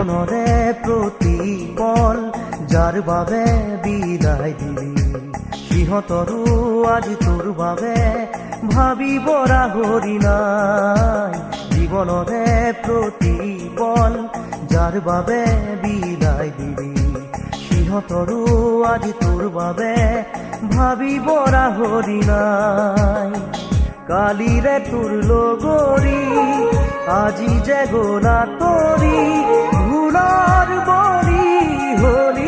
জীবনরে প্রতিপল যার বাবে বিদায় দিলি সিহঁতৰো আজি তোৰ বাবে ভাবিব ৰাহৰি নাই। জীবনৰে প্ৰতিপল যাৰ বাবে বিদায় দিলি সিহঁতৰো আজি তোৰ বাবে ভাবিব ৰাহৰি নাই। কালিৰে তোৰ লগৰী আজি যে গলা তৰি ভুলাৰ বলি হলি